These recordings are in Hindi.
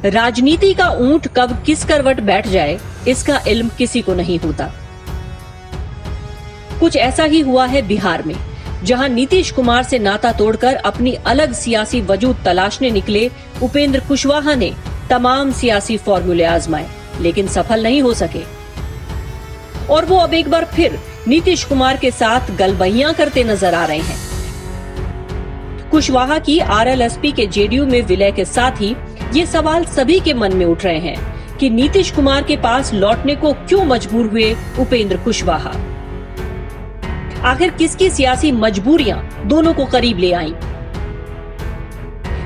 राजनीति का ऊंट कब किस करवट बैठ जाए, इसका इल्म किसी को नहीं होता। कुछ ऐसा ही हुआ है बिहार में, जहां नीतीश कुमार से नाता तोड़कर अपनी अलग सियासी वजूद तलाशने निकले उपेंद्र कुशवाहा ने तमाम सियासी फॉर्मूले आजमाए, लेकिन सफल नहीं हो सके। और वो अब एक बार फिर नीतीश कुमार के साथ गलबहियां करते नजर आ रहे हैं। कुशवाहा की आरएलएसपी के जेडीयू में विलय के साथ ही ये सवाल सभी के मन में उठ रहे हैं कि नीतीश कुमार के पास लौटने को क्यों मजबूर हुए उपेंद्र कुशवाहा। आखिर किसकी सियासी मजबूरियां दोनों को करीब ले आईं?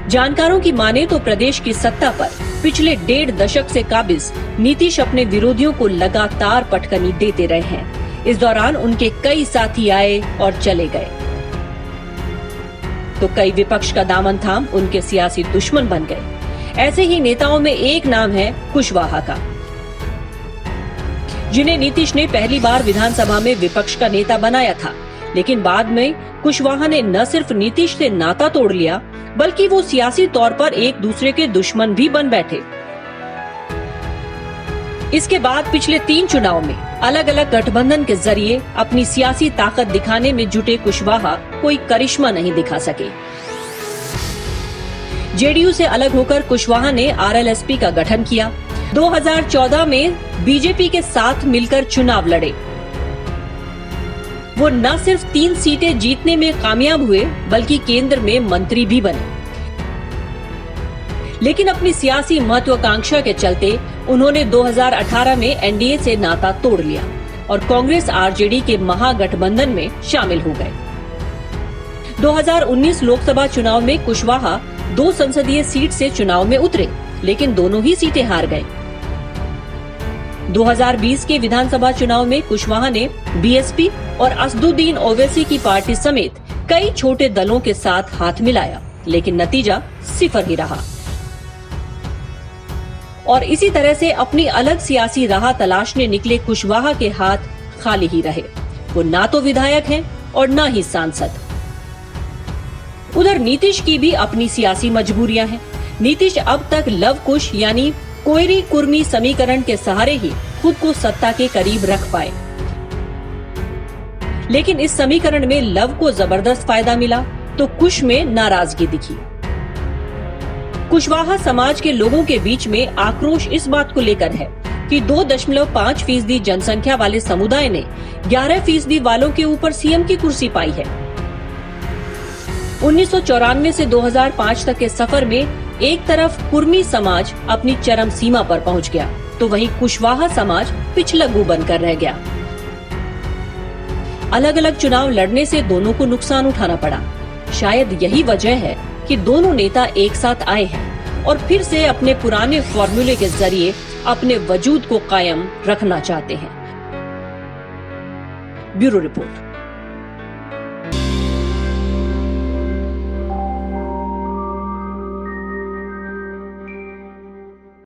जानकारों की माने तो प्रदेश की सत्ता पर पिछले 1.5 दशक से काबिज नीतीश अपने विरोधियों को लगातार पटकनी देते रहे हैं। इस दौरान उनके कई साथी आए और चले गए, तो कई विपक्ष का दामन थाम उनके सियासी दुश्मन बन गए। ऐसे ही नेताओं में एक नाम है कुशवाहा का, जिन्हें नीतीश ने पहली बार विधानसभा में विपक्ष का नेता बनाया था, लेकिन बाद में कुशवाहा ने न सिर्फ नीतीश से नाता तोड़ लिया, बल्कि वो सियासी तौर पर एक दूसरे के दुश्मन भी बन बैठे। इसके बाद पिछले 3 चुनाव में अलग अलग गठबंधन के जरिए अपनी सियासी ताकत दिखाने में जुटे कुशवाहा कोई करिश्मा नहीं दिखा सके। जेडीयू से अलग होकर कुशवाहा ने आरएलएसपी का गठन किया। 2014 में बीजेपी के साथ मिलकर चुनाव लड़े। वो न सिर्फ 3 सीटें जीतने में कामयाब हुए, बल्कि केंद्र में मंत्री भी बने। लेकिन अपनी सियासी महत्वाकांक्षा के चलते उन्होंने 2018 में एनडीए से नाता तोड़ लिया और कांग्रेस आरजेडी के महागठबंधन में शामिल हो गए। 2019 लोकसभा चुनाव में कुशवाहा 2 संसदीय सीट से चुनाव में उतरे, लेकिन दोनों ही सीटें हार गए। 2020 के विधानसभा चुनाव में कुशवाहा ने बीएसपी और असदुद्दीन ओवैसी की पार्टी समेत कई छोटे दलों के साथ हाथ मिलाया, लेकिन नतीजा 0 ही रहा। और इसी तरह से अपनी अलग सियासी राह तलाशने निकले कुशवाहा के हाथ खाली ही रहे। वो ना तो विधायक हैं और ना ही सांसद। उधर नीतीश की भी अपनी सियासी मजबूरियां हैं। नीतीश अब तक लव कुश यानी कोयरी कुर्मी समीकरण के सहारे ही खुद को सत्ता के करीब रख पाए, लेकिन इस समीकरण में लव को जबरदस्त फायदा मिला तो कुश में नाराजगी दिखी। कुशवाहा समाज के लोगों के बीच में आक्रोश इस बात को लेकर है कि 2.5% जनसंख्या वाले समुदाय ने 11% वालों के ऊपर सीएम की कुर्सी पाई है। 1994 से 2005 तक के सफर में एक तरफ कुर्मी समाज अपनी चरम सीमा पर पहुंच गया, तो वहीं कुशवाहा समाज पिछलग्गू बनकर रह गया। अलग अलग चुनाव लड़ने से दोनों को नुकसान उठाना पड़ा। शायद यही वजह है कि दोनों नेता एक साथ आए हैं और फिर से अपने पुराने फॉर्मूले के जरिए अपने वजूद को कायम रखना चाहते हैं। Bureau report.